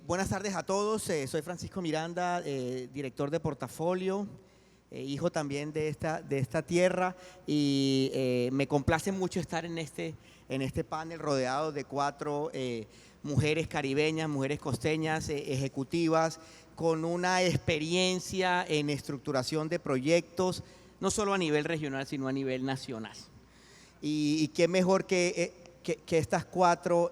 Buenas tardes a todos, soy Francisco Miranda, director de portafolio, hijo también de esta tierra y me complace mucho estar en este panel rodeado de cuatro mujeres caribeñas, mujeres costeñas, ejecutivas, con una experiencia en estructuración de proyectos, no solo a nivel regional, sino a nivel nacional. Y qué mejor que estas cuatro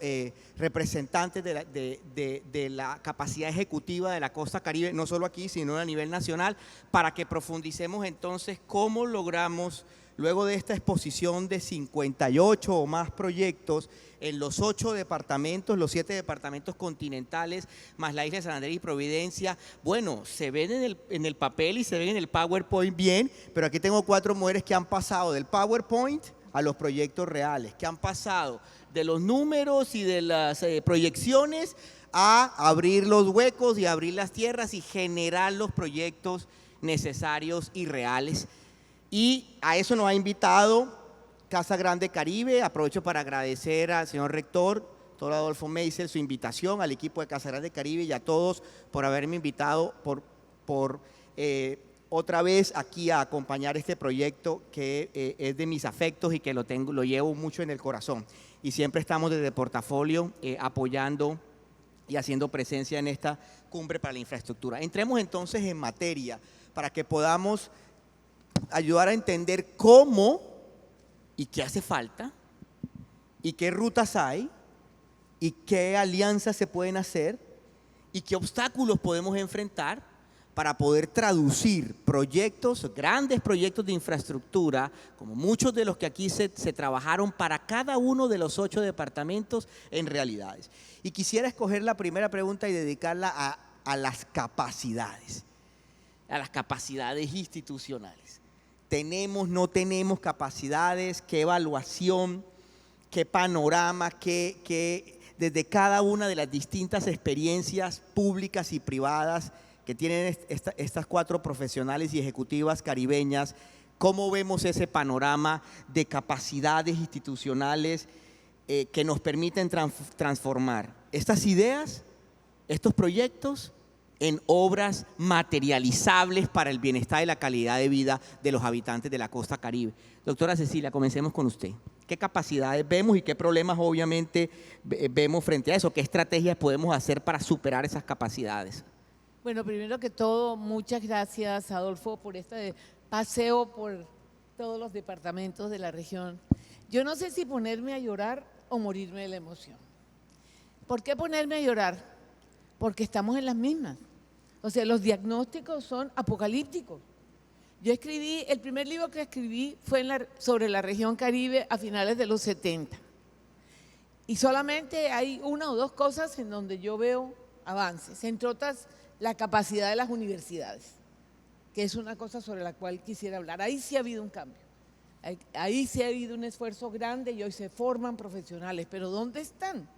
representantes de la capacidad ejecutiva de la costa Caribe, no solo aquí, sino a nivel nacional, para que profundicemos entonces cómo logramos, luego de esta exposición de 58 o más proyectos en los 8 departamentos, los 7 departamentos continentales, más la isla de San Andrés y Providencia, bueno, se ven en el papel y se ven en el PowerPoint bien, pero aquí tengo 4 mujeres que han pasado del PowerPoint a los proyectos reales, que han pasado de los números y de las proyecciones a abrir los huecos y abrir las tierras y generar los proyectos necesarios y reales. Y a eso nos ha invitado Casa Grande Caribe. Aprovecho para agradecer al señor rector, doctor Adolfo Meisel, su invitación, al equipo de Casa Grande Caribe y a todos por haberme invitado otra vez aquí a acompañar este proyecto que es de mis afectos y que lo llevo mucho en el corazón. Y siempre estamos desde Portafolio apoyando y haciendo presencia en esta cumbre para la infraestructura. Entremos entonces en materia para que podamos ayudar a entender cómo y qué hace falta y qué rutas hay y qué alianzas se pueden hacer y qué obstáculos podemos enfrentar para poder traducir proyectos, grandes proyectos de infraestructura, como muchos de los que aquí se trabajaron para cada uno de los 8 departamentos en realidades. Y quisiera escoger la primera pregunta y dedicarla a las capacidades institucionales. ¿Tenemos, no tenemos capacidades? ¿Qué evaluación? ¿Qué panorama? ¿Qué desde cada una de las distintas experiencias públicas y privadas que tienen estas 4 profesionales y ejecutivas caribeñas, cómo vemos ese panorama de capacidades institucionales que nos permiten transformar estas ideas, estos proyectos en obras materializables para el bienestar y la calidad de vida de los habitantes de la costa Caribe? Doctora Cecilia, comencemos con usted. ¿Qué capacidades vemos y qué problemas obviamente vemos frente a eso? ¿Qué estrategias podemos hacer para superar esas capacidades? Bueno, primero que todo, muchas gracias, Adolfo, por este paseo por todos los departamentos de la región. Yo no sé si ponerme a llorar o morirme de la emoción. ¿Por qué ponerme a llorar? Porque estamos en las mismas. O sea, los diagnósticos son apocalípticos. Yo escribí, el primer libro que escribí fue sobre la región Caribe a finales de los 70. Y solamente hay 1 o 2 cosas en donde yo veo avances, entre otras la capacidad de las universidades, que es una cosa sobre la cual quisiera hablar. Ahí sí ha habido un cambio, ahí sí ha habido un esfuerzo grande y hoy se forman profesionales, pero ¿dónde están?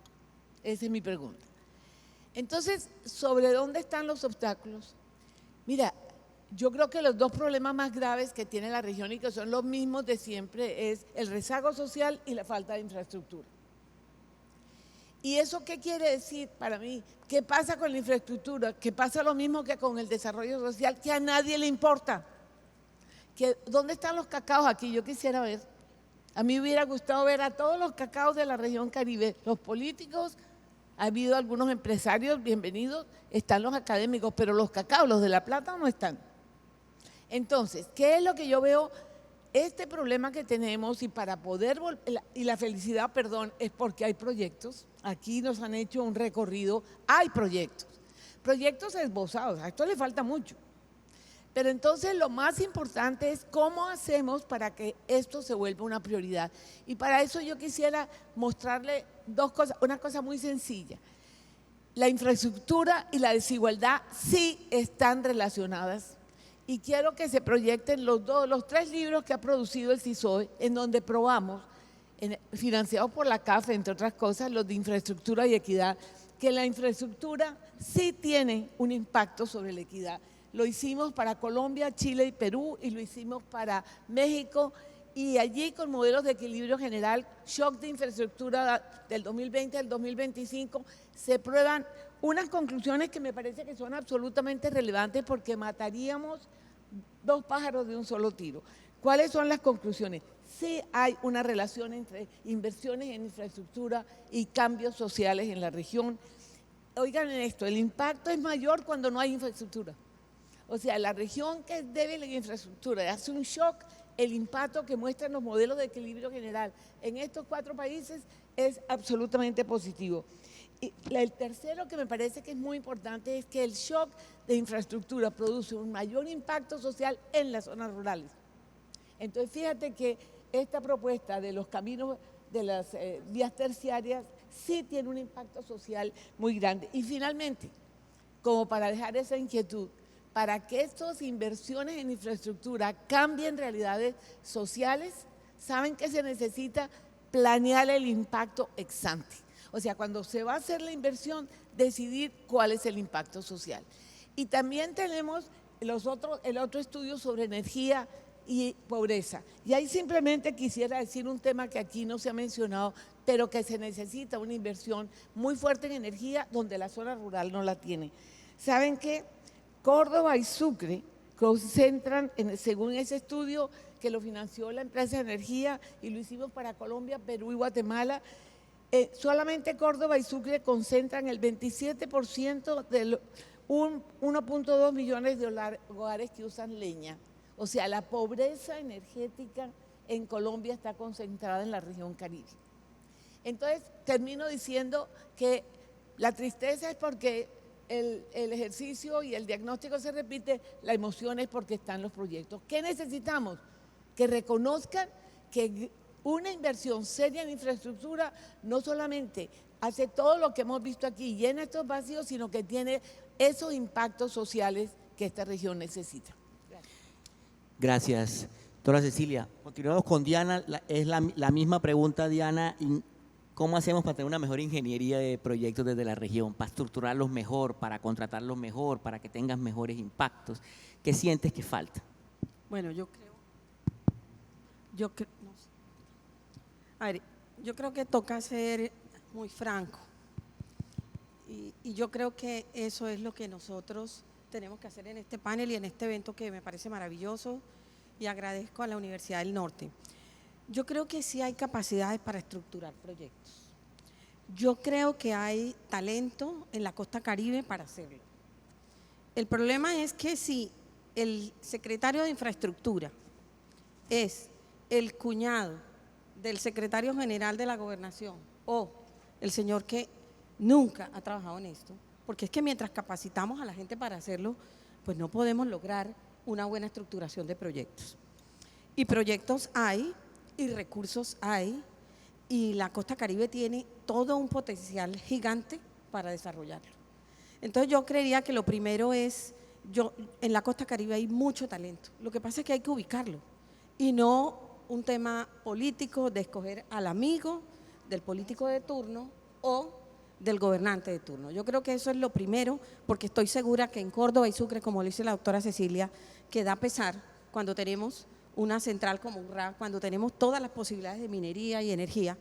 Esa es mi pregunta. Entonces, ¿sobre dónde están los obstáculos? Mira, yo creo que los 2 problemas más graves que tiene la región y que son los mismos de siempre es el rezago social y la falta de infraestructura. ¿Y eso qué quiere decir para mí? ¿Qué pasa con la infraestructura? Que pasa lo mismo que con el desarrollo social, que a nadie le importa. ¿Dónde están los cacaos aquí? Yo quisiera ver. A mí me hubiera gustado ver a todos los cacaos de la región Caribe, los políticos, ha habido algunos empresarios, bienvenidos, están los académicos, pero los cacaos, los de La Plata, no están. Entonces, ¿qué es lo que yo veo? Este problema que tenemos y para poder y la felicidad, perdón, es porque hay proyectos. Aquí nos han hecho un recorrido, hay proyectos esbozados, a esto le falta mucho. Pero entonces lo más importante es cómo hacemos para que esto se vuelva una prioridad. Y para eso yo quisiera mostrarle 2 cosas, una cosa muy sencilla. La infraestructura y la desigualdad sí están relacionadas. Y quiero que se proyecten los 3 libros que ha producido el CISOE, en donde probamos, financiados por la CAF, entre otras cosas, los de infraestructura y equidad, que la infraestructura sí tiene un impacto sobre la equidad. Lo hicimos para Colombia, Chile y Perú y lo hicimos para México y allí con modelos de equilibrio general, shock de infraestructura del 2020 al 2025, se prueban unas conclusiones que me parece que son absolutamente relevantes porque mataríamos dos pájaros de un solo tiro. ¿Cuáles son las conclusiones? Sí hay una relación entre inversiones en infraestructura y cambios sociales en la región. Oigan esto, el impacto es mayor cuando no hay infraestructura. O sea, la región que es débil en infraestructura hace un shock, el impacto que muestran los modelos de equilibrio general en estos 4 países es absolutamente positivo. Y el tercero que me parece que es muy importante es que el shock de infraestructura produce un mayor impacto social en las zonas rurales. Entonces, fíjate que esta propuesta de los caminos, de las vías terciarias, sí tiene un impacto social muy grande. Y finalmente, como para dejar esa inquietud, para que estas inversiones en infraestructura cambien realidades sociales, saben que se necesita planear el impacto ex ante. O sea, cuando se va a hacer la inversión, decidir cuál es el impacto social. Y también tenemos el otro estudio sobre energía y pobreza. Y ahí simplemente quisiera decir un tema que aquí no se ha mencionado, pero que se necesita una inversión muy fuerte en energía donde la zona rural no la tiene. ¿Saben qué? Córdoba y Sucre concentran, según ese estudio que lo financió la empresa de energía y lo hicimos para Colombia, Perú y Guatemala, solamente Córdoba y Sucre concentran el 27% de 1.2 millones de hogares que usan leña. O sea, la pobreza energética en Colombia está concentrada en la región Caribe. Entonces, termino diciendo que la tristeza es porque el ejercicio y el diagnóstico se repite, la emoción es porque están los proyectos. ¿Qué necesitamos? Que reconozcan que una inversión seria en infraestructura no solamente hace todo lo que hemos visto aquí, llena estos vacíos, sino que tiene esos impactos sociales que esta región necesita. Gracias, doctora Cecilia. Continuamos con Diana. Es la misma pregunta, Diana. ¿Cómo hacemos para tener una mejor ingeniería de proyectos desde la región, para estructurarlos mejor, para contratarlos mejor, para que tengan mejores impactos? ¿Qué sientes que falta? Bueno, yo creo que toca ser muy franco y yo creo que eso es lo que nosotros tenemos que hacer en este panel y en este evento que me parece maravilloso y agradezco a la Universidad del Norte. Yo creo que sí hay capacidades para estructurar proyectos. Yo creo que hay talento en la costa Caribe para hacerlo. El problema es que si el secretario de Infraestructura es el cuñado del secretario general de la Gobernación o el señor que nunca ha trabajado en esto, porque es que mientras capacitamos a la gente para hacerlo, pues no podemos lograr una buena estructuración de proyectos. Y proyectos hay, y recursos hay, y la costa Caribe tiene todo un potencial gigante para desarrollarlo. Entonces yo creería que lo primero es, en la costa Caribe hay mucho talento, lo que pasa es que hay que ubicarlo, y no un tema político de escoger al amigo del político de turno o del gobernante de turno. Yo creo que eso es lo primero, porque estoy segura que en Córdoba y Sucre, como lo dice la doctora Cecilia, que da pesar cuando tenemos una central como Urrá, cuando tenemos todas las posibilidades de minería y energía,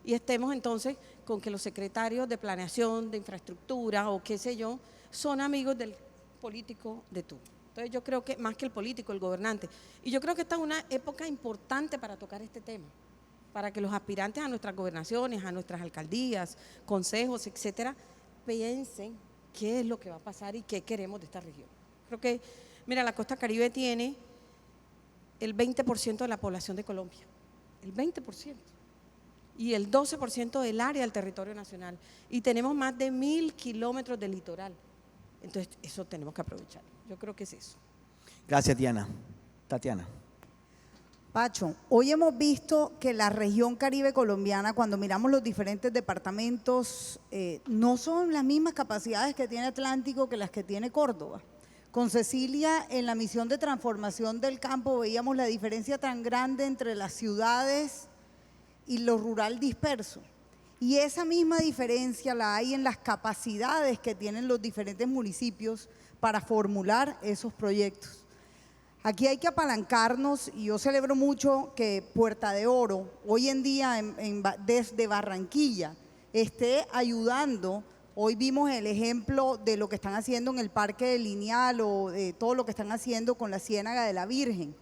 y estemos entonces con que los secretarios de planeación, de infraestructura o qué sé yo, son amigos del político de turno. Entonces yo creo que más que el político, el gobernante. Y yo creo que esta es una época importante para tocar este tema, para que los aspirantes a nuestras gobernaciones, a nuestras alcaldías, consejos, etcétera, piensen qué es lo que va a pasar y qué queremos de esta región. Creo que, mira, la costa Caribe tiene el 20% de la población de Colombia, el 20%, y el 12% del área del territorio nacional, y tenemos más de 1000 kilómetros de litoral. Entonces, eso tenemos que aprovechar. Yo creo que es eso. Gracias, Diana. Tatiana. Pacho, hoy hemos visto que la región Caribe colombiana, cuando miramos los diferentes departamentos, no son las mismas capacidades que tiene Atlántico que las que tiene Córdoba. Con Cecilia, en la misión de transformación del campo, veíamos la diferencia tan grande entre las ciudades y lo rural disperso. Y esa misma diferencia la hay en las capacidades que tienen los diferentes municipios para formular esos proyectos. Aquí hay que apalancarnos y yo celebro mucho que Puerta de Oro, hoy en día desde Barranquilla, esté ayudando. Hoy vimos el ejemplo de lo que están haciendo en el Parque de Lineal o de todo lo que están haciendo con la Ciénaga de la Virgen,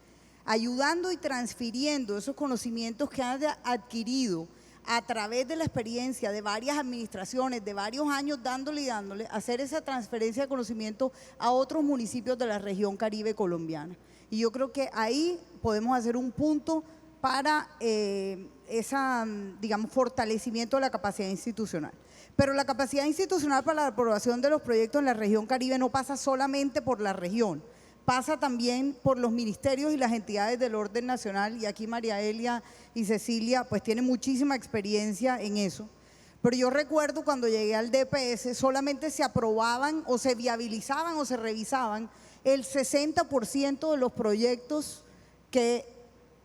ayudando y transfiriendo esos conocimientos que han adquirido a través de la experiencia de varias administraciones, de varios años dándole y dándole, hacer esa transferencia de conocimiento a otros municipios de la región Caribe colombiana. Y yo creo que ahí podemos hacer un punto para digamos, fortalecimiento de la capacidad institucional. Pero la capacidad institucional para la aprobación de los proyectos en la región Caribe no pasa solamente por la región, pasa también por los ministerios y las entidades del orden nacional, y aquí María Elia y Cecilia pues tienen muchísima experiencia en eso. Pero yo recuerdo cuando llegué al DPS solamente se aprobaban o se viabilizaban o se revisaban el 60% de los proyectos que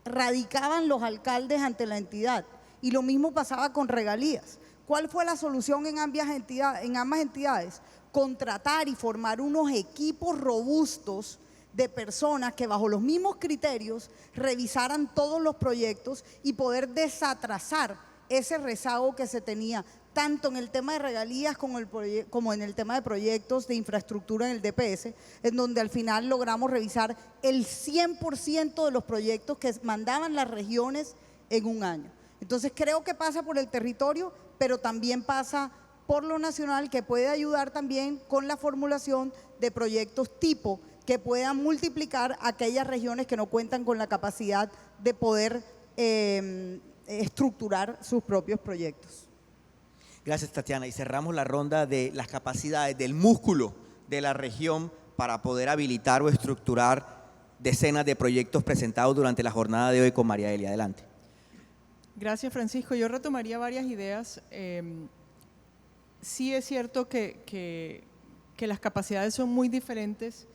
radicaban los alcaldes ante la entidad, y lo mismo pasaba con regalías. ¿Cuál fue la solución en ambas entidades? Contratar y formar unos equipos robustos de personas que bajo los mismos criterios revisaran todos los proyectos y poder desatrasar ese rezago que se tenía tanto en el tema de regalías como en el tema de proyectos de infraestructura en el DPS, en donde al final logramos revisar el 100% de los proyectos que mandaban las regiones en un año. Entonces creo que pasa por el territorio, pero también pasa por lo nacional, que puede ayudar también con la formulación de proyectos tipo que puedan multiplicar aquellas regiones que no cuentan con la capacidad de poder estructurar sus propios proyectos. Gracias, Tatiana. Y cerramos la ronda de las capacidades, del músculo de la región para poder habilitar o estructurar decenas de proyectos presentados durante la jornada de hoy con María Elia. Adelante. Gracias, Francisco. Yo retomaría varias ideas. Sí es cierto que las capacidades son muy diferentes,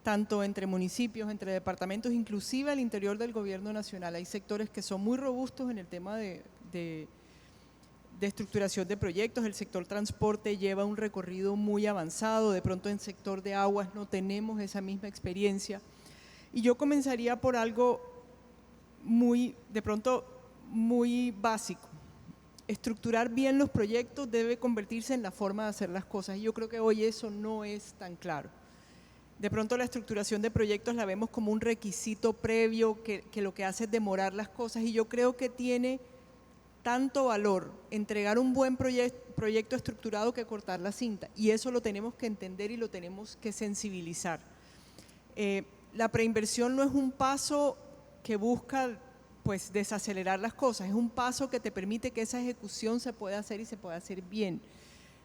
tanto entre municipios, entre departamentos, inclusive al interior del gobierno nacional. Hay sectores que son muy robustos en el tema de estructuración de proyectos. El sector transporte lleva un recorrido muy avanzado, de pronto en el sector de aguas no tenemos esa misma experiencia. Y yo comenzaría por algo de pronto muy básico. Estructurar bien los proyectos debe convertirse en la forma de hacer las cosas, y yo creo que hoy eso no es tan claro. De pronto la estructuración de proyectos la vemos como un requisito previo que lo que hace es demorar las cosas, y yo creo que tiene tanto valor entregar un buen proyecto estructurado que cortar la cinta, y eso lo tenemos que entender y lo tenemos que sensibilizar. La preinversión no es un paso que busca pues desacelerar las cosas, es un paso que te permite que esa ejecución se pueda hacer y se pueda hacer bien.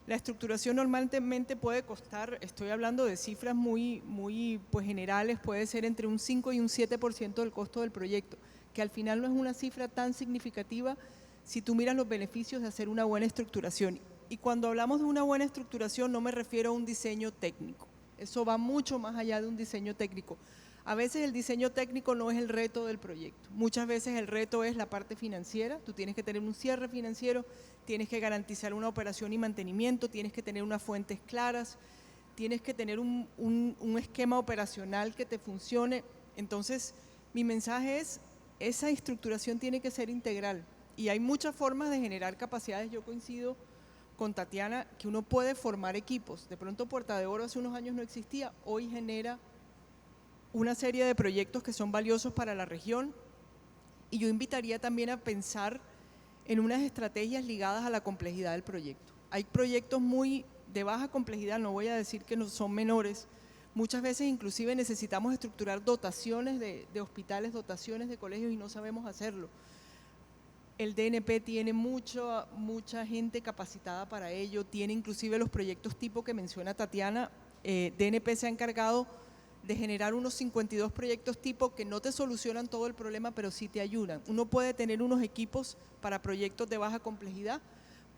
La estructuración normalmente puede costar, estoy hablando de cifras muy pues generales, puede ser entre un 5 y un 7% del costo del proyecto, que al final no es una cifra tan significativa si tú miras los beneficios de hacer una buena estructuración. Y cuando hablamos de una buena estructuración no me refiero a un diseño técnico, eso va mucho más allá de un diseño técnico. A veces el diseño técnico no es el reto del proyecto, muchas veces el reto es la parte financiera. Tú tienes que tener un cierre financiero, tienes que garantizar una operación y mantenimiento, tienes que tener unas fuentes claras, tienes que tener un esquema operacional que te funcione. Entonces, mi mensaje es, esa estructuración tiene que ser integral y hay muchas formas de generar capacidades. Yo coincido con Tatiana que uno puede formar equipos. De pronto Puerta de Oro hace unos años no existía, hoy genera una serie de proyectos que son valiosos para la región, y yo invitaría también a pensar en unas estrategias ligadas a la complejidad del proyecto. Hay proyectos muy de baja complejidad, no voy a decir que no son menores, muchas veces inclusive necesitamos estructurar dotaciones de hospitales, dotaciones de colegios y no sabemos hacerlo. El DNP tiene mucha gente capacitada para ello, tiene inclusive los proyectos tipo que menciona Tatiana. DNP se ha encargado de generar unos 52 proyectos tipo que no te solucionan todo el problema, pero sí te ayudan. Uno puede tener unos equipos para proyectos de baja complejidad,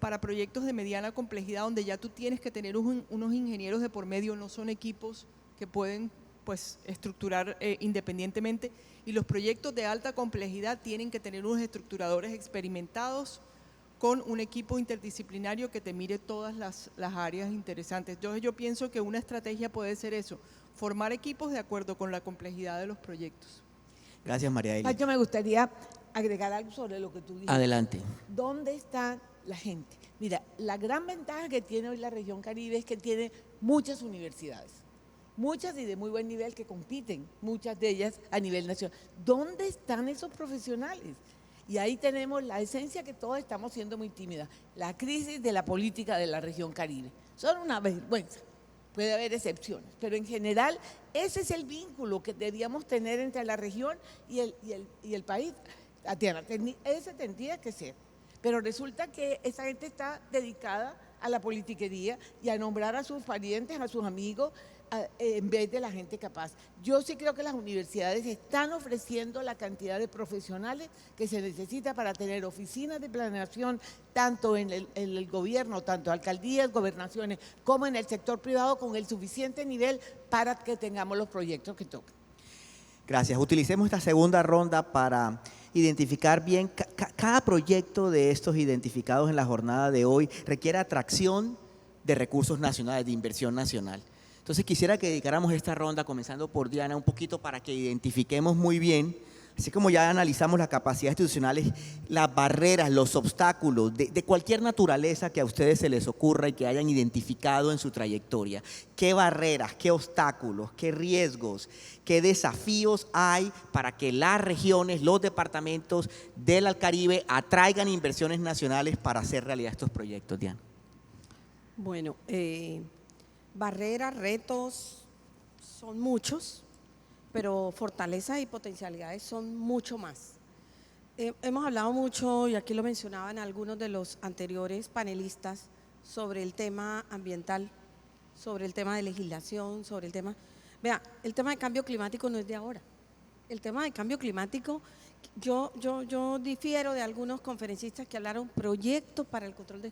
para proyectos de mediana complejidad, donde ya tú tienes que tener unos ingenieros de por medio, no son equipos que pueden pues estructurar independientemente, y los proyectos de alta complejidad tienen que tener unos estructuradores experimentados con un equipo interdisciplinario que te mire todas las áreas interesantes. Entonces yo pienso que una estrategia puede ser eso, formar equipos de acuerdo con la complejidad de los proyectos. Gracias, María Delia. Pacho, me gustaría agregar algo sobre lo que tú dijiste. Adelante. ¿Dónde está la gente? Mira, la gran ventaja que tiene hoy la región Caribe es que tiene muchas universidades, muchas y de muy buen nivel que compiten, muchas de ellas a nivel nacional. ¿Dónde están esos profesionales? Y ahí tenemos la esencia que todos estamos siendo muy tímidas, la crisis de la política de la región Caribe. Son una vergüenza. Puede haber excepciones, pero en general ese es el vínculo que deberíamos tener entre la región y el país. Tatiana, ese tendría que ser. Pero resulta que esa gente está dedicada a la politiquería y a nombrar a sus parientes, a sus amigos, en vez de la gente capaz. Yo sí creo que las universidades están ofreciendo la cantidad de profesionales que se necesita para tener oficinas de planeación, tanto en el gobierno, tanto alcaldías, gobernaciones, como en el sector privado, con el suficiente nivel para que tengamos los proyectos que tocan. Gracias. Utilicemos esta segunda ronda para identificar bien. Cada proyecto de estos identificados en la jornada de hoy requiere atracción de recursos nacionales, de inversión nacional. Entonces quisiera que dedicáramos esta ronda, comenzando por Diana, un poquito para que identifiquemos muy bien, así como ya analizamos las capacidades institucionales, las barreras, los obstáculos de cualquier naturaleza que a ustedes se les ocurra y que hayan identificado en su trayectoria. ¿Qué barreras, qué obstáculos, qué riesgos, qué desafíos hay para que las regiones, los departamentos del Caribe atraigan inversiones nacionales para hacer realidad estos proyectos, Diana? Bueno, barreras, retos son muchos, pero fortalezas y potencialidades son mucho más. Hemos hablado mucho, y aquí lo mencionaban algunos de los anteriores panelistas, sobre el tema ambiental, sobre el tema de legislación, sobre el tema… Vea, el tema de cambio climático no es de ahora. El tema de cambio climático, yo difiero de algunos conferencistas que hablaron proyectos para el control de…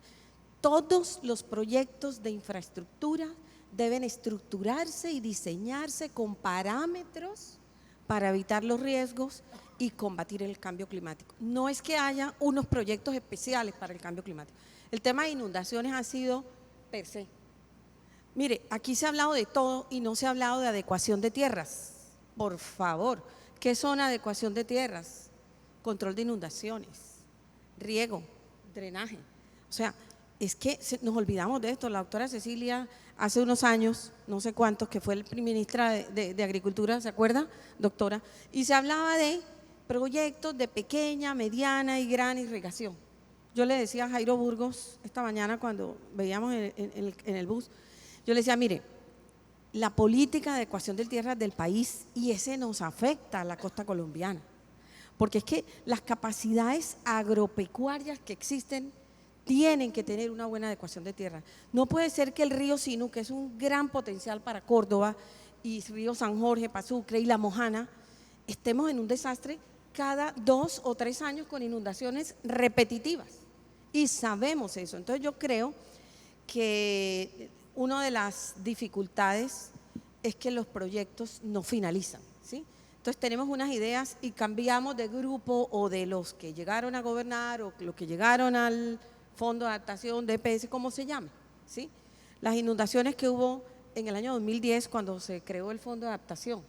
Todos los proyectos de infraestructura deben estructurarse y diseñarse con parámetros para evitar los riesgos y combatir el cambio climático. No es que haya unos proyectos especiales para el cambio climático. El tema de inundaciones ha sido per se. Mire, aquí se ha hablado de todo y no se ha hablado de adecuación de tierras. Por favor, ¿qué son adecuación de tierras? Control de inundaciones, riego, drenaje. O sea, es que nos olvidamos de esto. La doctora Cecilia, hace unos años, no sé cuántos, que fue la ministra de Agricultura, ¿se acuerda, doctora? Y se hablaba de proyectos de pequeña, mediana y gran irrigación. Yo le decía a Jairo Burgos esta mañana cuando veíamos en el bus, yo le decía, mire, la política de adecuación de tierras del país, y ese nos afecta a la costa colombiana, porque es que las capacidades agropecuarias que existen tienen que tener una buena adecuación de tierra. No puede ser que el río Sinú, que es un gran potencial para Córdoba, y río San Jorge, Pasucre y La Mojana, estemos en un desastre cada 2 o 3 años con inundaciones repetitivas. Y sabemos eso. Entonces yo creo que una de las dificultades es que los proyectos no finalizan, ¿sí? Entonces tenemos unas ideas y cambiamos de grupo, o de los que llegaron a gobernar o los que llegaron al Fondo de Adaptación, DPS, como se llama, ¿sí? Las inundaciones que hubo en el año 2010 cuando se creó el Fondo de Adaptación.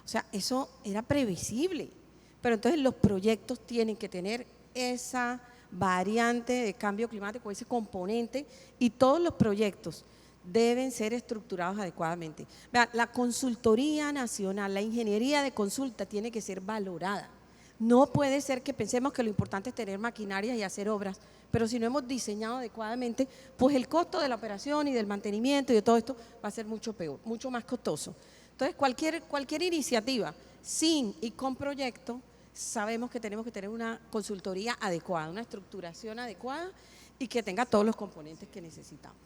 O sea, eso era previsible, pero entonces los proyectos tienen que tener esa variante de cambio climático, ese componente, y todos los proyectos deben ser estructurados adecuadamente. Vean, la consultoría nacional, la ingeniería de consulta tiene que ser valorada. No puede ser que pensemos que lo importante es tener maquinaria y hacer obras, pero si no hemos diseñado adecuadamente, pues el costo de la operación y del mantenimiento y de todo esto va a ser mucho peor, mucho más costoso. Entonces, cualquier iniciativa sin y con proyecto, sabemos que tenemos que tener una consultoría adecuada, una estructuración adecuada y que tenga todos los componentes que necesitamos.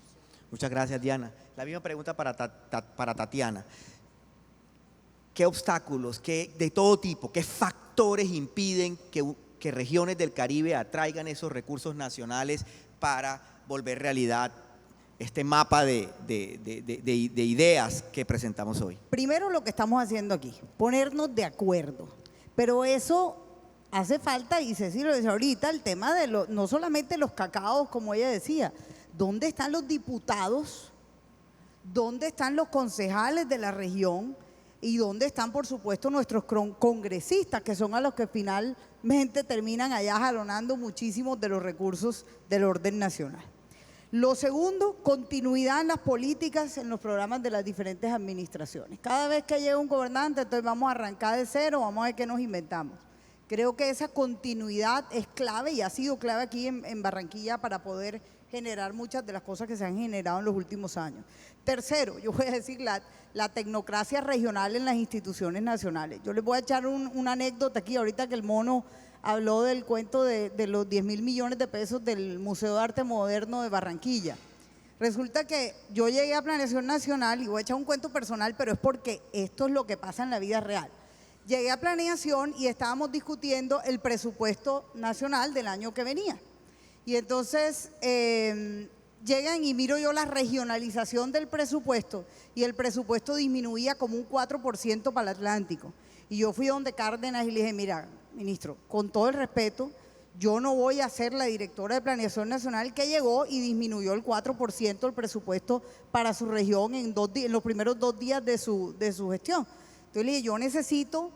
Muchas gracias, Diana. La misma pregunta para Tatiana. ¿Qué obstáculos, de todo tipo, qué factores impiden que regiones del Caribe atraigan esos recursos nacionales para volver realidad este mapa de ideas que presentamos hoy? Primero, lo que estamos haciendo aquí, ponernos de acuerdo. Pero eso hace falta, y Ceci lo decía ahorita, el tema de no solamente los cacaos, como ella decía, ¿dónde están los diputados ¿Dónde están los concejales de la región? ¿Y dónde están, por supuesto, nuestros congresistas, que son a los que finalmente terminan allá jalonando muchísimos de los recursos del orden nacional? Lo segundo, continuidad en las políticas, en los programas de las diferentes administraciones. Cada vez que llega un gobernante, entonces vamos a arrancar de cero, vamos a ver qué nos inventamos. Creo que esa continuidad es clave y ha sido clave aquí en Barranquilla para poder generar muchas de las cosas que se han generado en los últimos años. Tercero, yo voy a decir la tecnocracia regional en las instituciones nacionales. Yo les voy a echar una anécdota aquí, ahorita que el mono habló del cuento de los 10.000 millones de pesos del Museo de Arte Moderno de Barranquilla. Resulta que yo llegué a Planeación Nacional, y voy a echar un cuento personal, pero es porque esto es lo que pasa en la vida real. Llegué a Planeación y estábamos discutiendo el presupuesto nacional del año que venía. Y entonces llegan y miro yo la regionalización del presupuesto y el presupuesto disminuía como un 4% para el Atlántico. Y yo fui donde Cárdenas y le dije, mira, ministro, con todo el respeto, yo no voy a ser la directora de Planeación Nacional que llegó y disminuyó el 4% el presupuesto para su región en los primeros 2 días de su gestión. Entonces le dije, yo necesito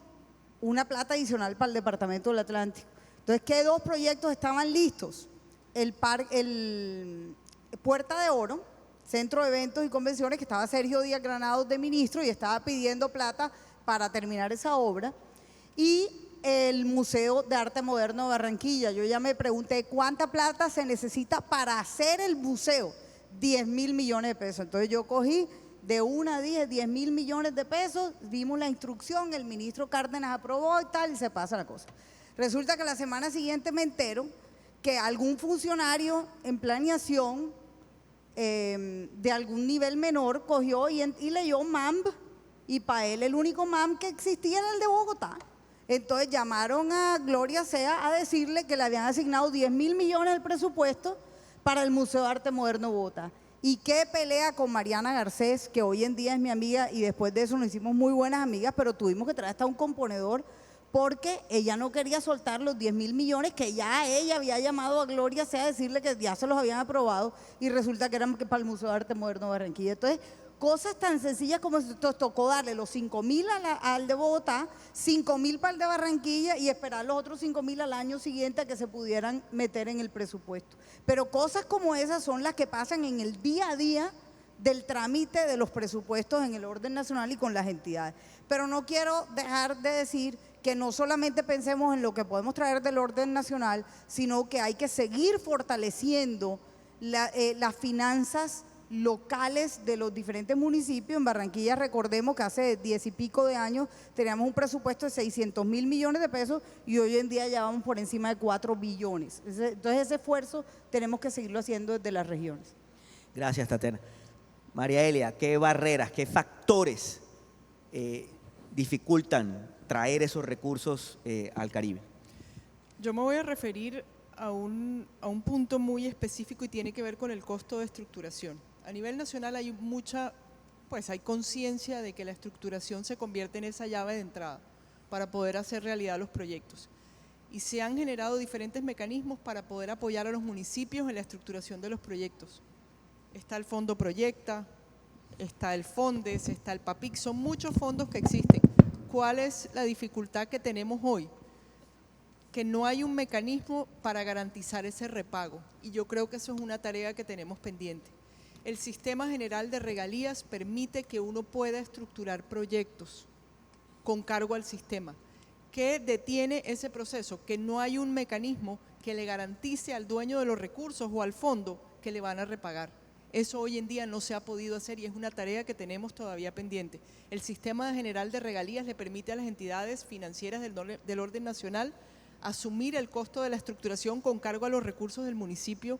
una plata adicional para el departamento del Atlántico. Entonces, ¿qué 2 proyectos estaban listos? El Puerta de Oro, Centro de Eventos y Convenciones, que estaba Sergio Díaz Granados de ministro y estaba pidiendo plata para terminar esa obra, y el Museo de Arte Moderno de Barranquilla. Yo ya me pregunté cuánta plata se necesita para hacer el museo, 10.000 millones de pesos. Entonces yo cogí de 1 a 10, 10.000 millones de pesos, dimos la instrucción, el ministro Cárdenas aprobó y tal, y se pasa la cosa. Resulta que la semana siguiente me entero que algún funcionario en planeación de algún nivel menor cogió y leyó MAMB, y para él el único MAMB que existía era el de Bogotá. Entonces llamaron a Gloria Sea a decirle que le habían asignado 10.000 millones del presupuesto para el Museo de Arte Moderno de Bogotá. Y qué pelea con Mariana Garcés, que hoy en día es mi amiga, y después de eso nos hicimos muy buenas amigas, pero tuvimos que traer hasta un componedor porque ella no quería soltar los 10.000 millones que ya ella había llamado a Gloria Sea a decirle que ya se los habían aprobado, y resulta que eran para el Museo de Arte Moderno de Barranquilla. Entonces, cosas tan sencillas como esto, tocó darle los 5.000 al de Bogotá, 5.000 para el de Barranquilla y esperar los otros 5.000 al año siguiente a que se pudieran meter en el presupuesto. Pero cosas como esas son las que pasan en el día a día del trámite de los presupuestos en el orden nacional y con las entidades. Pero no quiero dejar de decir que no solamente pensemos en lo que podemos traer del orden nacional, sino que hay que seguir fortaleciendo las finanzas locales de los diferentes municipios. En Barranquilla, recordemos que hace 10 y pico de años teníamos un presupuesto de 600.000 millones de pesos y hoy en día ya vamos por encima de 4 billones. Entonces ese esfuerzo tenemos que seguirlo haciendo desde las regiones. Gracias, Tatiana. María Elia, ¿qué barreras, qué factores dificultan traer esos recursos al Caribe? Yo me voy a referir a un punto muy específico y tiene que ver con el costo de estructuración. A nivel nacional hay hay conciencia de que la estructuración se convierte en esa llave de entrada para poder hacer realidad los proyectos. Y se han generado diferentes mecanismos para poder apoyar a los municipios en la estructuración de los proyectos. Está el Fondo Proyecta, está el FONDES, está el PAPIC, son muchos fondos que existen. ¿Cuál es la dificultad que tenemos hoy? Que no hay un mecanismo para garantizar ese repago, y yo creo que eso es una tarea que tenemos pendiente. El Sistema General de Regalías permite que uno pueda estructurar proyectos con cargo al sistema. ¿Qué detiene ese proceso? Que no hay un mecanismo que le garantice al dueño de los recursos o al fondo que le van a repagar. Eso hoy en día no se ha podido hacer y es una tarea que tenemos todavía pendiente. El Sistema General de Regalías le permite a las entidades financieras del orden nacional asumir el costo de la estructuración con cargo a los recursos del municipio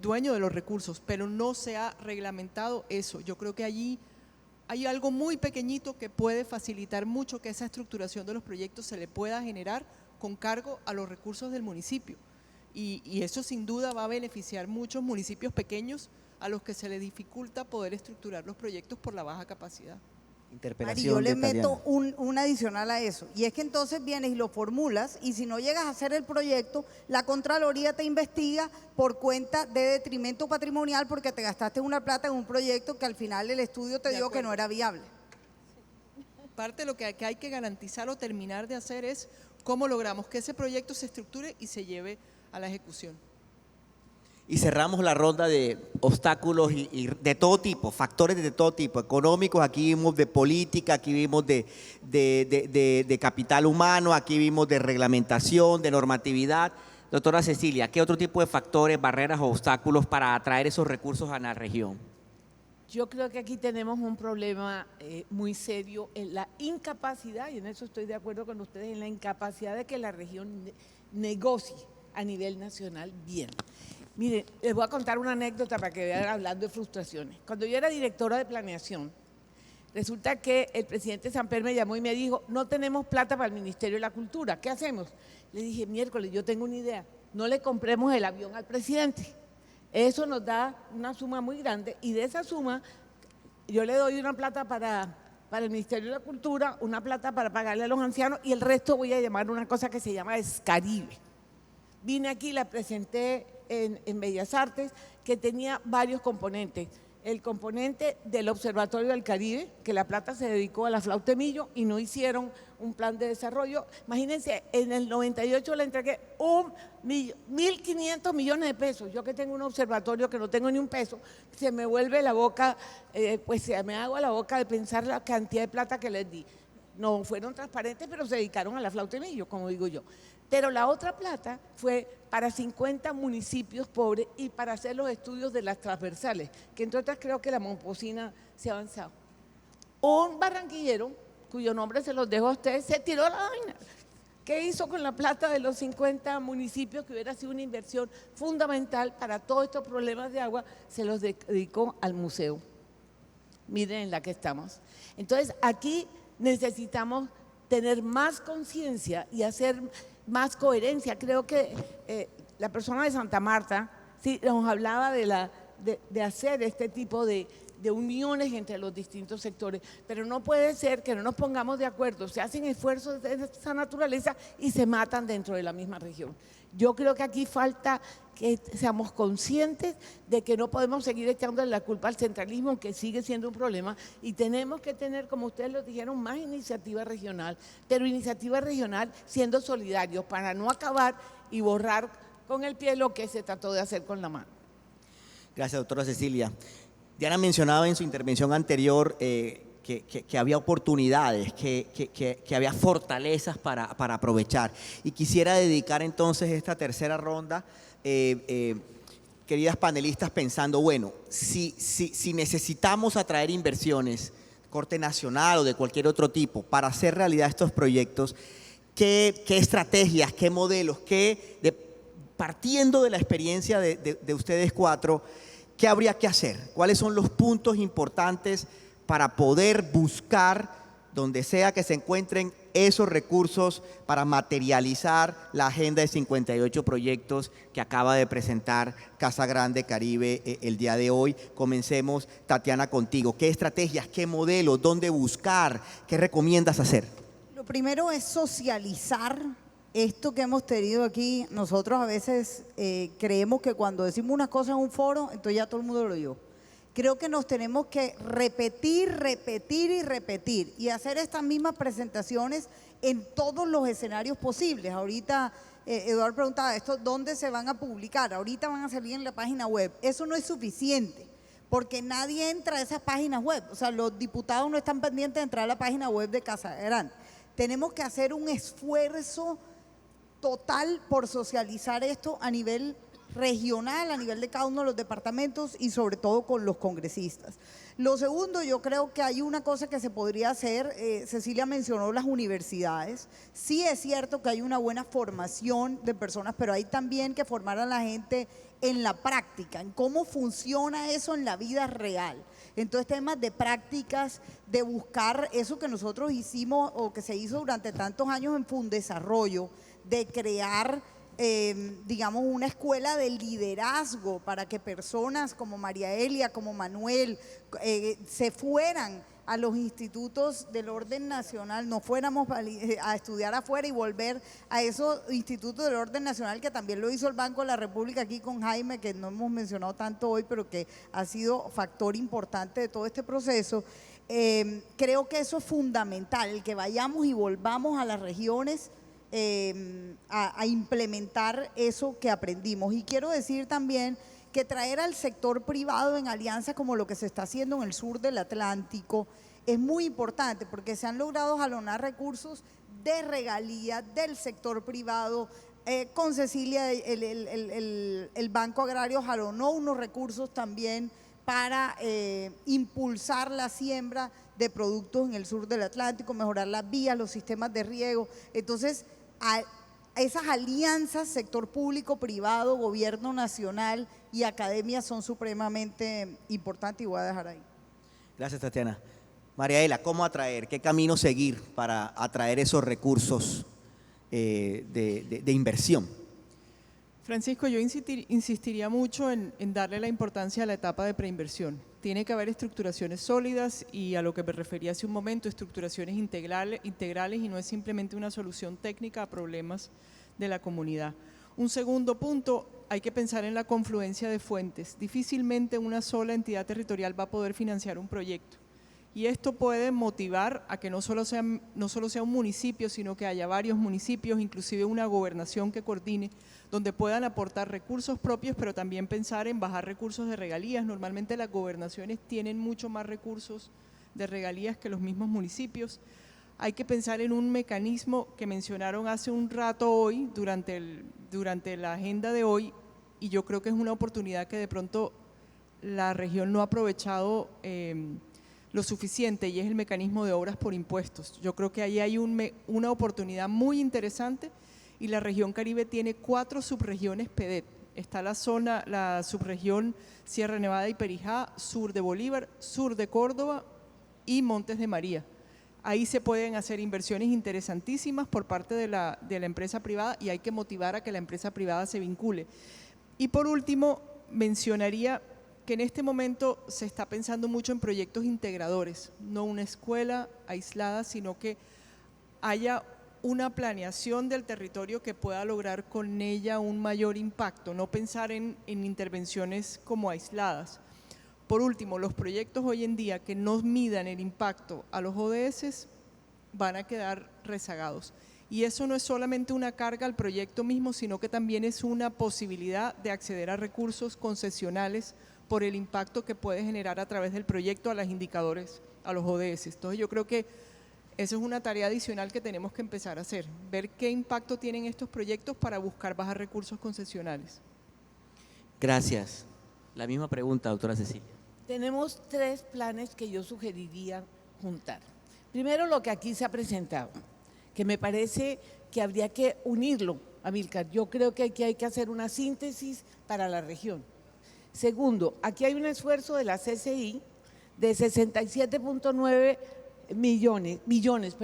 dueño de los recursos, pero no se ha reglamentado eso. Yo creo que allí hay algo muy pequeñito que puede facilitar mucho que esa estructuración de los proyectos se le pueda generar con cargo a los recursos del municipio. Y eso sin duda va a beneficiar muchos municipios pequeños a los que se les dificulta poder estructurar los proyectos por la baja capacidad. Mari, Interpelación yo le de meto Tatiana. un adicional a eso. Y es que entonces vienes y lo formulas y si no llegas a hacer el proyecto, la Contraloría te investiga por cuenta de detrimento patrimonial porque te gastaste una plata en un proyecto que al final el estudio te De dio que acuerdo. no era viable. Parte de lo que hay que garantizar o terminar de hacer es cómo logramos que ese proyecto se estructure y se lleve a la ejecución. Y cerramos la ronda de obstáculos y de todo tipo, factores de todo tipo, económicos, aquí vimos de política, aquí vimos de capital humano, aquí vimos de reglamentación, de normatividad. Doctora Cecilia, ¿qué otro tipo de factores, barreras o obstáculos para atraer esos recursos a la región? Yo creo que aquí tenemos un problema muy serio en la incapacidad, y en eso estoy de acuerdo con ustedes, en la incapacidad de que la región negocie a nivel nacional bien. Miren, les voy a contar una anécdota para que vean hablando de frustraciones. Cuando yo era directora de planeación, resulta que el presidente Samper me llamó y me dijo, no tenemos plata para el Ministerio de la Cultura, ¿qué hacemos? Le dije, miércoles, yo tengo una idea, no le compremos el avión al presidente. Eso nos da una suma muy grande y de esa suma yo le doy una plata para el Ministerio de la Cultura, una plata para pagarle a los ancianos y el resto voy a llamar una cosa que se llama Escaribe. Vine aquí, la presenté en Bellas Artes, que tenía varios componentes. El componente del Observatorio del Caribe, que la plata se dedicó a la flauta de millo y no hicieron un plan de desarrollo. Imagínense, en el 98 le entregué 1.500 millones de pesos. Yo que tengo un observatorio que no tengo ni un peso, se me vuelve la boca, pues se me agua la boca de pensar la cantidad de plata que les di. No fueron transparentes, pero se dedicaron a la flauta de millo, como digo yo. Pero la otra plata fue para 50 municipios pobres y para hacer los estudios de las transversales, que entre otras creo que la Momposina se ha avanzado. Un barranquillero, cuyo nombre se los dejo a ustedes, se tiró la vaina. ¿Qué hizo con la plata de los 50 municipios, que hubiera sido una inversión fundamental para todos estos problemas de agua? Se los dedicó al museo. Miren en la que estamos. Entonces, aquí necesitamos tener más conciencia y hacer más coherencia. Creo que la persona de Santa Marta sí, nos hablaba de hacer este tipo de uniones entre los distintos sectores, pero no puede ser que no nos pongamos de acuerdo, se hacen esfuerzos de esa naturaleza y se matan dentro de la misma región. Yo creo que aquí falta que seamos conscientes de que no podemos seguir echando la culpa al centralismo, que sigue siendo un problema, y tenemos que tener, como ustedes lo dijeron, más iniciativa regional, pero iniciativa regional siendo solidarios para no acabar y borrar con el pie lo que se trató de hacer con la mano. Gracias, doctora Cecilia. Diana mencionaba en su intervención anterior que había oportunidades, que había fortalezas para aprovechar. Y quisiera dedicar entonces esta tercera ronda, queridas panelistas, pensando, bueno, si necesitamos atraer inversiones, corte nacional o de cualquier otro tipo, para hacer realidad estos proyectos, ¿qué estrategias, qué modelos, partiendo de la experiencia de ustedes cuatro, qué habría que hacer? ¿Cuáles son los puntos importantes para poder buscar, donde sea que se encuentren, esos recursos para materializar la agenda de 58 proyectos que acaba de presentar Casa Grande Caribe el día de hoy? Comencemos, Tatiana, contigo. ¿Qué estrategias, qué modelos, dónde buscar, qué recomiendas hacer? Lo primero es socializar esto que hemos tenido aquí. Nosotros a veces creemos que cuando decimos unas cosas en un foro, entonces ya todo el mundo lo oyó. Creo que nos tenemos que repetir y hacer estas mismas presentaciones en todos los escenarios posibles. Ahorita Eduardo preguntaba, ¿esto dónde se van a publicar? Ahorita van a salir en la página web. Eso no es suficiente, porque nadie entra a esas páginas web. O sea, los diputados no están pendientes de entrar a la página web de Casa Grande. Tenemos que hacer un esfuerzo total por socializar esto a nivel regional, a nivel de cada uno de los departamentos y sobre todo con los congresistas. Lo segundo, yo creo que hay una cosa que se podría hacer, Cecilia mencionó las universidades. Sí es cierto que hay una buena formación de personas, pero hay también que formar a la gente en la práctica, en cómo funciona eso en la vida real. Entonces, temas de prácticas, de buscar eso que nosotros hicimos o que se hizo durante tantos años en Fundesarrollo, de crear digamos, una escuela de liderazgo para que personas como María Elia, como Manuel, se fueran a los institutos del orden nacional, no fuéramos a estudiar afuera y volver a esos institutos del orden nacional, que también lo hizo el Banco de la República aquí con Jaime, que no hemos mencionado tanto hoy, pero que ha sido factor importante de todo este proceso. Creo que eso es fundamental, el que vayamos y volvamos a las regiones a implementar eso que aprendimos. Y quiero decir también que traer al sector privado en alianza como lo que se está haciendo en el sur del Atlántico es muy importante, porque se han logrado jalonar recursos de regalía del sector privado. Con Cecilia el Banco Agrario jalonó unos recursos también para impulsar la siembra de productos en el sur del Atlántico, mejorar las vías, los sistemas de riego. Entonces, esas alianzas, sector público, privado, gobierno nacional y academia son supremamente importantes, y voy a dejar ahí. Gracias, Tatiana. María Ela, ¿cómo atraer? ¿Qué camino seguir para atraer esos recursos de inversión? Francisco, yo insistiría mucho en darle la importancia a la etapa de preinversión. Tiene que haber estructuraciones sólidas y, a lo que me refería hace un momento, estructuraciones integrales y no es simplemente una solución técnica a problemas de la comunidad. Un segundo punto, hay que pensar en la confluencia de fuentes. Difícilmente una sola entidad territorial va a poder financiar un proyecto. Y esto puede motivar a que no solo sea un municipio, sino que haya varios municipios, inclusive una gobernación que coordine, donde puedan aportar recursos propios, pero también pensar en bajar recursos de regalías. Normalmente las gobernaciones tienen mucho más recursos de regalías que los mismos municipios. Hay que pensar en un mecanismo que mencionaron hace un rato hoy, durante la agenda de hoy, y yo creo que es una oportunidad que de pronto la región no ha aprovechado lo suficiente, y es el mecanismo de obras por impuestos. Yo creo que ahí hay una oportunidad muy interesante, y la región Caribe tiene 4 subregiones PEDET. Está la subregión Sierra Nevada y Perijá, sur de Bolívar, sur de Córdoba y Montes de María. Ahí se pueden hacer inversiones interesantísimas por parte de la empresa privada, y hay que motivar a que la empresa privada se vincule. Y por último, mencionaría que en este momento se está pensando mucho en proyectos integradores, no una escuela aislada, sino que haya una planeación del territorio que pueda lograr con ella un mayor impacto, no pensar en intervenciones como aisladas. Por último, los proyectos hoy en día que no midan el impacto a los ODS van a quedar rezagados. Y eso no es solamente una carga al proyecto mismo, sino que también es una posibilidad de acceder a recursos concesionales por el impacto que puede generar a través del proyecto a los indicadores, a los ODS. Entonces yo creo que eso es una tarea adicional que tenemos que empezar a hacer, ver qué impacto tienen estos proyectos para buscar bajar recursos concesionales. Gracias. La misma pregunta, doctora Cecilia. Tenemos 3 planes que yo sugeriría juntar. Primero, lo que aquí se ha presentado, que me parece que habría que unirlo, Amílcar. Yo creo que aquí hay que hacer una síntesis para la región. Segundo, aquí hay un esfuerzo de la CCI de 67.9 millones,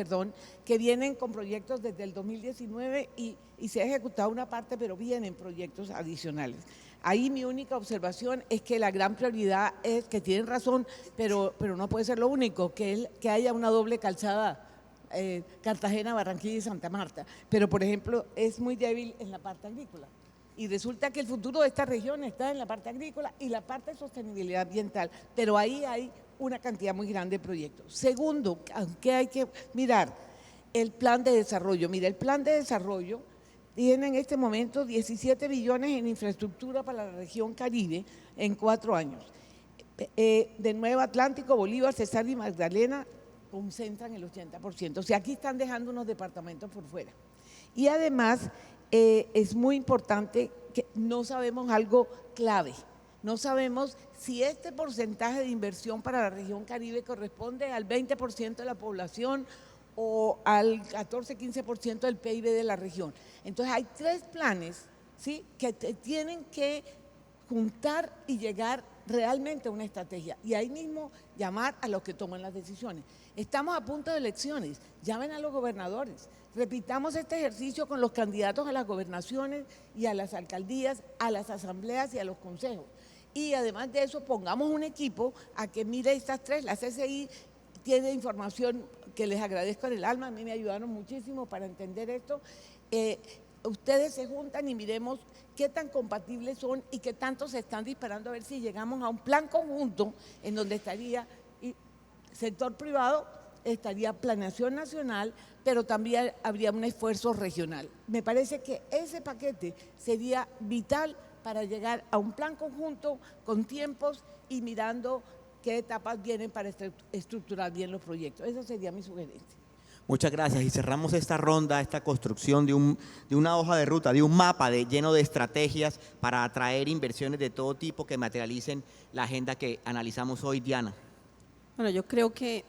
que vienen con proyectos desde el 2019 y se ha ejecutado una parte, pero vienen proyectos adicionales. Ahí mi única observación es que la gran prioridad es, que tienen razón, pero no puede ser lo único, que haya una doble calzada, Cartagena, Barranquilla y Santa Marta. Pero, por ejemplo, es muy débil en la parte agrícola. Y resulta que el futuro de esta región está en la parte agrícola y la parte de sostenibilidad ambiental, pero ahí hay una cantidad muy grande de proyectos. Segundo, aunque hay que mirar el plan de desarrollo. Mira, el plan de desarrollo tiene en este momento 17 billones en infraestructura para la región Caribe en 4 años. De Nuevo Atlántico, Bolívar, Cesar y Magdalena concentran el 80%. O sea, aquí están dejando unos departamentos por fuera. Y además es muy importante que no sabemos algo clave. No sabemos si este porcentaje de inversión para la región Caribe corresponde al 20% de la población o al 14-15% del PIB de la región. Entonces hay 3 planes, ¿sí?, que tienen que juntar y llegar realmente una estrategia y ahí mismo llamar a los que toman las decisiones. Estamos a punto de elecciones, llamen a los gobernadores, repitamos este ejercicio con los candidatos a las gobernaciones y a las alcaldías, a las asambleas y a los consejos. Y además de eso, pongamos un equipo a que mire estas tres. La CCI tiene información que les agradezco en el alma, a mí me ayudaron muchísimo para entender esto. Ustedes se juntan y miremos qué tan compatibles son y qué tanto se están disparando a ver si llegamos a un plan conjunto en donde estaría sector privado, estaría planeación nacional, pero también habría un esfuerzo regional. Me parece que ese paquete sería vital para llegar a un plan conjunto con tiempos y mirando qué etapas vienen para estructurar bien los proyectos. Esa sería mi sugerencia. Muchas gracias. Y cerramos esta ronda, esta construcción de una hoja de ruta, de un mapa lleno de estrategias para atraer inversiones de todo tipo que materialicen la agenda que analizamos hoy. Diana. Bueno, yo creo que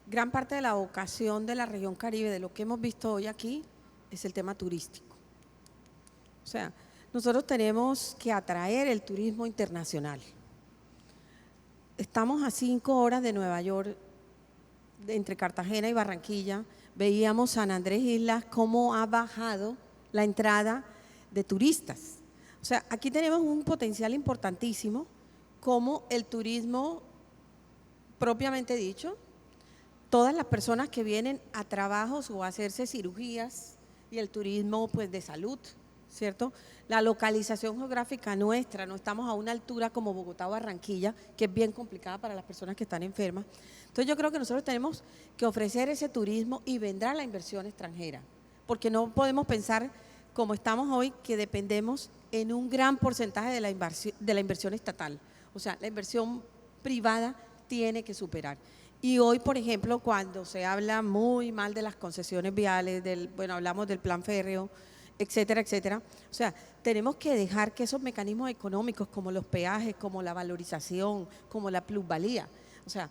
gran parte de la vocación de la región Caribe, de lo que hemos visto hoy aquí, es el tema turístico. O sea, nosotros tenemos que atraer el turismo internacional. Estamos a 5 horas de Nueva York, entre Cartagena y Barranquilla. Veíamos San Andrés Islas, cómo ha bajado la entrada de turistas. O sea, aquí tenemos un potencial importantísimo, como el turismo propiamente dicho, todas las personas que vienen a trabajos o a hacerse cirugías y el turismo pues de salud, ¿cierto? La localización geográfica nuestra, no estamos a una altura como Bogotá o Barranquilla, que es bien complicada para las personas que están enfermas. Entonces yo creo que nosotros tenemos que ofrecer ese turismo y vendrá la inversión extranjera, porque no podemos pensar como estamos hoy que dependemos en un gran porcentaje de la inversión estatal. O sea, la inversión privada tiene que superar. Y hoy, por ejemplo, cuando se habla muy mal de las concesiones viales, bueno, hablamos del plan férreo, etcétera, etcétera. O sea, tenemos que dejar que esos mecanismos económicos como los peajes, como la valorización, como la plusvalía, o sea,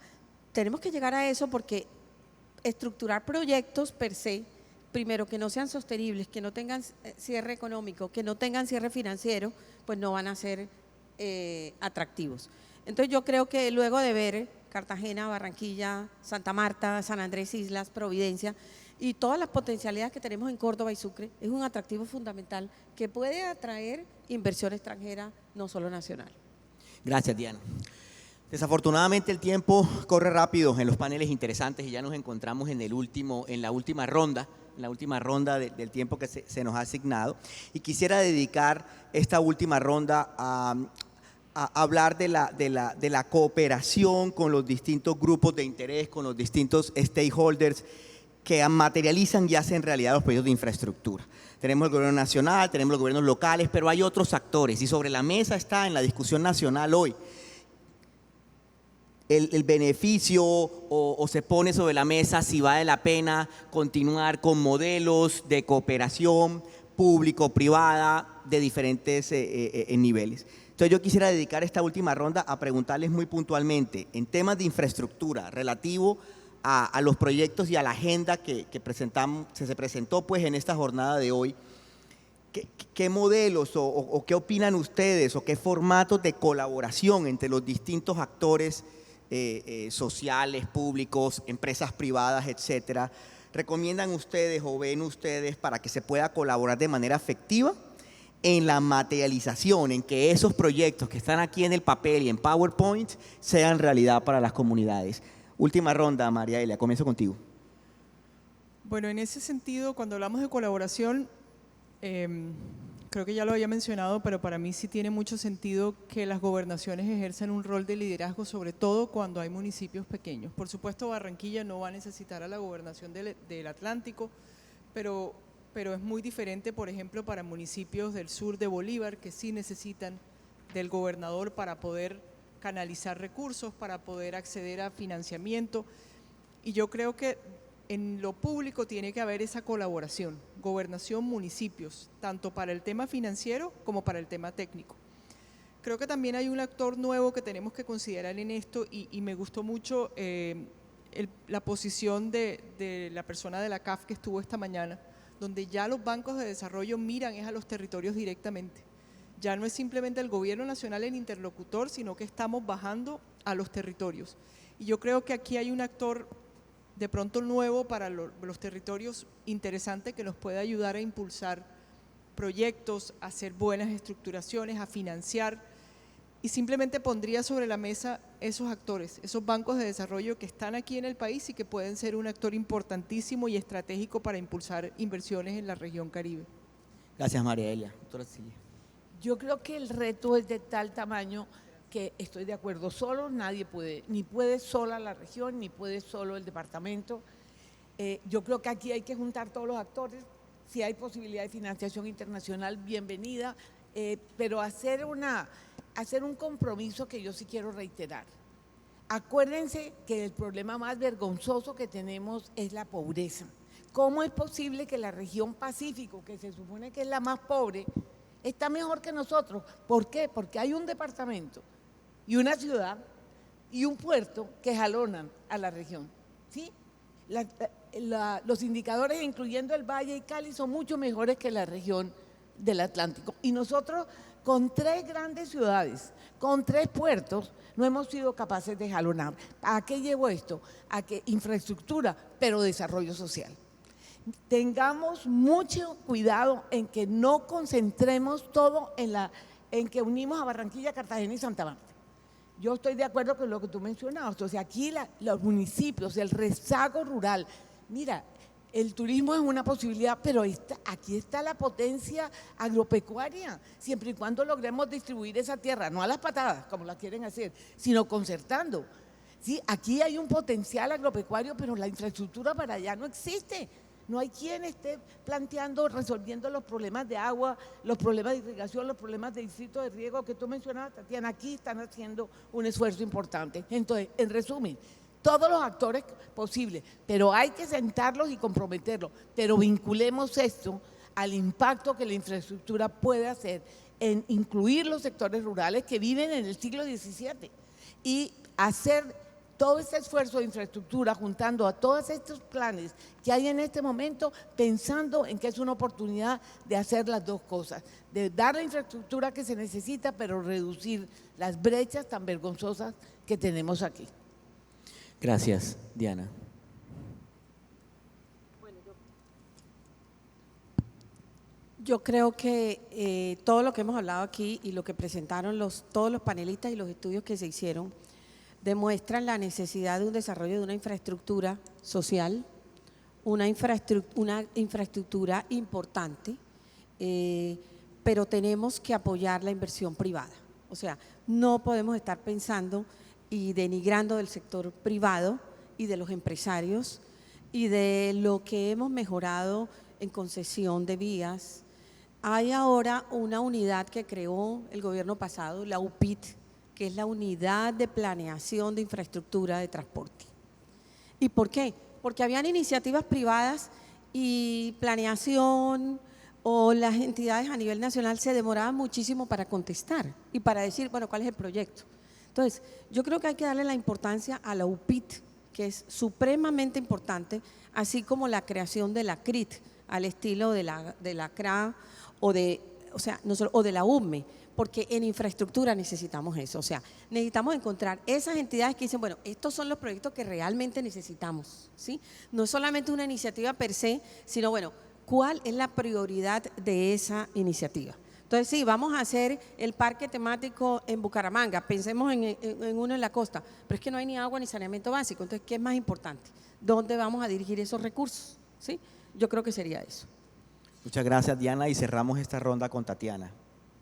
tenemos que llegar a eso porque estructurar proyectos per se, primero que no sean sostenibles, que no tengan cierre económico, que no tengan cierre financiero, pues no van a ser atractivos. Entonces yo creo que luego de ver Cartagena, Barranquilla, Santa Marta, San Andrés Islas, Providencia y todas las potencialidades que tenemos en Córdoba y Sucre, es un atractivo fundamental que puede atraer inversión extranjera, no solo nacional. Gracias, Diana. Desafortunadamente el tiempo corre rápido en los paneles interesantes y ya nos encontramos en la última ronda del tiempo que se nos ha asignado. Y quisiera dedicar esta última ronda a hablar de la cooperación con los distintos grupos de interés, con los distintos stakeholders que materializan y hacen realidad los proyectos de infraestructura. Tenemos el gobierno nacional, tenemos los gobiernos locales, pero hay otros actores y sobre la mesa está en la discusión nacional hoy el beneficio o se pone sobre la mesa si vale la pena continuar con modelos de cooperación público-privada de diferentes niveles. Entonces yo quisiera dedicar esta última ronda a preguntarles muy puntualmente en temas de infraestructura relativo a los proyectos y a la agenda que se presentó pues en esta jornada de hoy. ¿Qué modelos o qué opinan ustedes o qué formatos de colaboración entre los distintos actores sociales, públicos, empresas privadas, etcétera, recomiendan ustedes o ven ustedes para que se pueda colaborar de manera efectiva en la materialización, en que esos proyectos que están aquí en el papel y en PowerPoint sean realidad para las comunidades? Última ronda, María Elia, comienzo contigo. Bueno, en ese sentido, cuando hablamos de colaboración, creo que ya lo había mencionado, pero para mí sí tiene mucho sentido que las gobernaciones ejerzan un rol de liderazgo, sobre todo cuando hay municipios pequeños. Por supuesto, Barranquilla no va a necesitar a la gobernación del Atlántico, pero es muy diferente, por ejemplo, para municipios del sur de Bolívar, que sí necesitan del gobernador para poder canalizar recursos, para poder acceder a financiamiento. Y yo creo que en lo público tiene que haber esa colaboración, gobernación, municipios, tanto para el tema financiero como para el tema técnico. Creo que también hay un actor nuevo que tenemos que considerar en esto y me gustó mucho la posición de la persona de la CAF que estuvo esta mañana, donde ya los bancos de desarrollo miran a los territorios directamente Ya no es simplemente el gobierno nacional el interlocutor, sino que estamos bajando a los territorios. Y yo creo que aquí hay un actor de pronto nuevo para los territorios interesante que nos puede ayudar a impulsar proyectos, a hacer buenas estructuraciones, a financiar, y simplemente pondría sobre la mesa esos actores, esos bancos de desarrollo que están aquí en el país y que pueden ser un actor importantísimo y estratégico para impulsar inversiones en la región Caribe. Gracias, María Elia. Doctora Cecilia. Yo creo que el reto es de tal tamaño que estoy de acuerdo, solo nadie puede, ni puede sola la región, ni puede solo el departamento. Yo creo que aquí hay que juntar todos los actores, si hay posibilidad de financiación internacional, bienvenida, pero hacer un compromiso que yo sí quiero reiterar. Acuérdense que el problema más vergonzoso que tenemos es la pobreza. ¿Cómo es posible que la región Pacífico, que se supone que es la más pobre, está mejor que nosotros? ¿Por qué? Porque hay un departamento y una ciudad y un puerto que jalonan a la región, ¿sí? Los indicadores, incluyendo el Valle y Cali, son mucho mejores que la región del Atlántico. Y nosotros, con 3 grandes ciudades, con 3 puertos, no hemos sido capaces de jalonar. ¿A qué llevo esto? A que infraestructura, pero desarrollo social. Tengamos mucho cuidado en que no concentremos todo en que unimos a Barranquilla, Cartagena y Santa Marta. Yo estoy de acuerdo con lo que tú mencionabas, o sea, aquí los municipios, el rezago rural, mira, el turismo es una posibilidad, pero aquí está la potencia agropecuaria, siempre y cuando logremos distribuir esa tierra, no a las patadas, como la quieren hacer, sino concertando. Sí, aquí hay un potencial agropecuario, pero la infraestructura para allá no existe. No hay quien esté planteando, resolviendo los problemas de agua, los problemas de irrigación, los problemas de distrito de riego que tú mencionabas, Tatiana. Aquí están haciendo un esfuerzo importante. Entonces, en resumen, todos los actores posibles, pero hay que sentarlos y comprometerlos, pero vinculemos esto al impacto que la infraestructura puede hacer en incluir los sectores rurales que viven en el siglo XVII y hacer todo este esfuerzo de infraestructura, juntando a todos estos planes que hay en este momento, pensando en que es una oportunidad de hacer las dos cosas, de dar la infraestructura que se necesita, pero reducir las brechas tan vergonzosas que tenemos aquí. Gracias, Diana. Yo creo que todo lo que hemos hablado aquí y lo que presentaron todos los panelistas y los estudios que se hicieron demuestran la necesidad de un desarrollo de una infraestructura social, una infraestructura importante, pero tenemos que apoyar la inversión privada. O sea, no podemos estar pensando y denigrando del sector privado y de los empresarios y de lo que hemos mejorado en concesión de vías. Hay ahora una unidad que creó el gobierno pasado, la UPIT, que es la Unidad de Planeación de Infraestructura de Transporte. ¿Y por qué? Porque habían iniciativas privadas y planeación o las entidades a nivel nacional se demoraban muchísimo para contestar y para decir, bueno, ¿cuál es el proyecto? Entonces, yo creo que hay que darle la importancia a la UPIT, que es supremamente importante, así como la creación de la CRIT, al estilo de la CRA o de la UME, porque en infraestructura necesitamos eso, o sea, necesitamos encontrar esas entidades que dicen, bueno, estos son los proyectos que realmente necesitamos, ¿sí? No es solamente una iniciativa per se, sino, bueno, ¿cuál es la prioridad de esa iniciativa? Entonces, sí, vamos a hacer el parque temático en Bucaramanga, pensemos en uno en la costa, pero es que no hay ni agua ni saneamiento básico, entonces, ¿qué es más importante? ¿Dónde vamos a dirigir esos recursos? ¿Sí? Yo creo que sería eso. Muchas gracias, Diana, y cerramos esta ronda con Tatiana.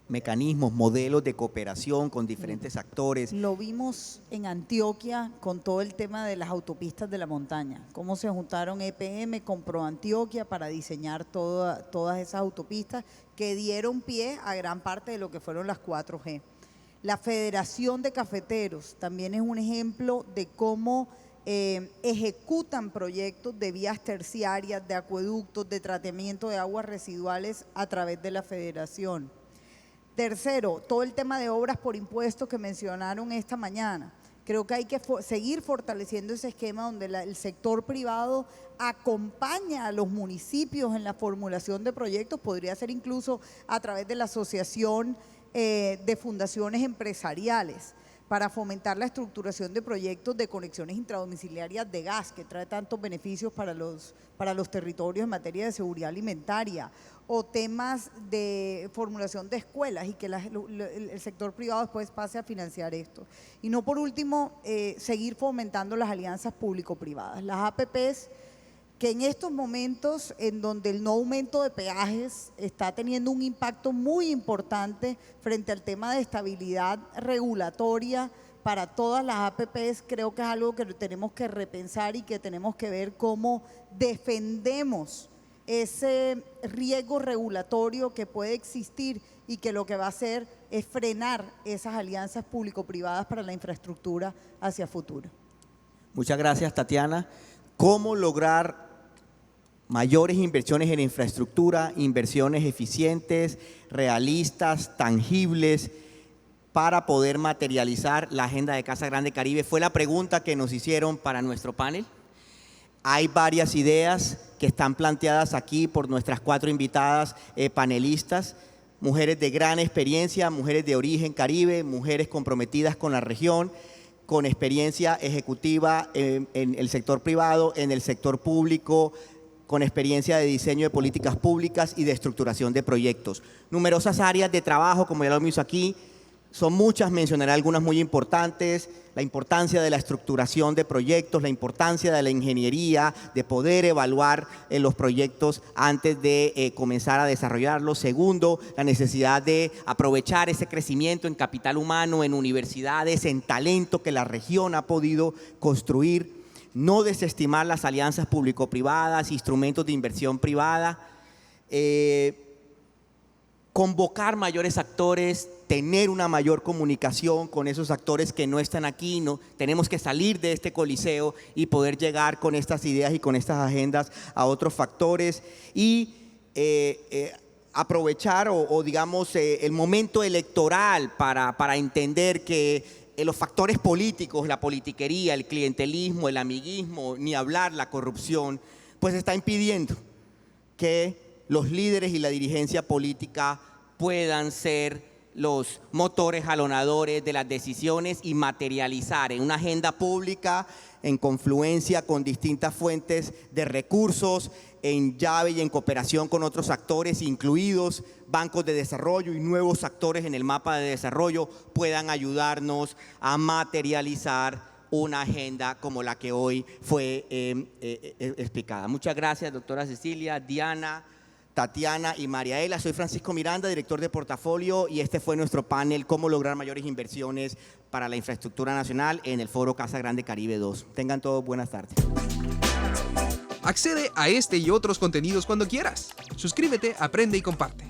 Mecanismos, modelos de cooperación con diferentes actores. Lo vimos en Antioquia con todo el tema de las autopistas de la montaña, cómo se juntaron EPM con ProAntioquia para diseñar todas esas autopistas que dieron pie a gran parte de lo que fueron las 4G. La Federación de Cafeteros también es un ejemplo de cómo ejecutan proyectos de vías terciarias, de acueductos, de tratamiento de aguas residuales a través de la federación. Tercero, todo el tema de obras por impuestos que mencionaron esta mañana. Creo que hay que seguir fortaleciendo ese esquema donde el sector privado acompaña a los municipios en la formulación de proyectos, podría ser incluso a través de la asociación de fundaciones empresariales para fomentar la estructuración de proyectos de conexiones intradomiciliarias de gas, que trae tantos beneficios para los territorios en materia de seguridad alimentaria, o temas de formulación de escuelas y que el sector privado después pase a financiar esto. Y no por último, seguir fomentando las alianzas público-privadas. Las APPs, que en estos momentos en donde el no aumento de peajes está teniendo un impacto muy importante frente al tema de estabilidad regulatoria para todas las APPs, creo que es algo que tenemos que repensar y que tenemos que ver cómo defendemos ese riesgo regulatorio que puede existir y que lo que va a hacer es frenar esas alianzas público-privadas para la infraestructura hacia futuro. Muchas gracias, Tatiana. ¿Cómo lograr mayores inversiones en infraestructura, inversiones eficientes, realistas, tangibles, para poder materializar la agenda de Casa Grande Caribe? Fue la pregunta que nos hicieron para nuestro panel. Hay varias ideas que están planteadas aquí por nuestras 4 invitadas panelistas, mujeres de gran experiencia, mujeres de origen caribe, mujeres comprometidas con la región, con experiencia ejecutiva en el sector privado, en el sector público, con experiencia de diseño de políticas públicas y de estructuración de proyectos. Numerosas áreas de trabajo, como ya lo hemos aquí, son muchas, mencionaré algunas muy importantes: la importancia de la estructuración de proyectos, la importancia de la ingeniería, de poder evaluar los proyectos antes de comenzar a desarrollarlos. Segundo, la necesidad de aprovechar ese crecimiento en capital humano, en universidades, en talento que la región ha podido construir. No desestimar las alianzas público-privadas, instrumentos de inversión privada, convocar mayores actores, tener una mayor comunicación con esos actores que no están aquí. No, tenemos que salir de este coliseo y poder llegar con estas ideas y con estas agendas a otros factores y aprovechar digamos el momento electoral para entender que los factores políticos, la politiquería, el clientelismo, el amiguismo, ni hablar la corrupción, pues está impidiendo que los líderes y la dirigencia política puedan ser los motores jalonadores de las decisiones y materializar en una agenda pública, en confluencia con distintas fuentes de recursos, en llave y en cooperación con otros actores, incluidos bancos de desarrollo y nuevos actores en el mapa de desarrollo, puedan ayudarnos a materializar una agenda como la que hoy fue explicada. Muchas gracias, doctora Cecilia, Diana, Tatiana y Mariaela. Soy Francisco Miranda, director de Portafolio, y este fue nuestro panel: cómo lograr mayores inversiones para la infraestructura nacional en el Foro Casa Grande Caribe 2. Tengan todos buenas tardes. Accede a este y otros contenidos cuando quieras. Suscríbete, aprende y comparte.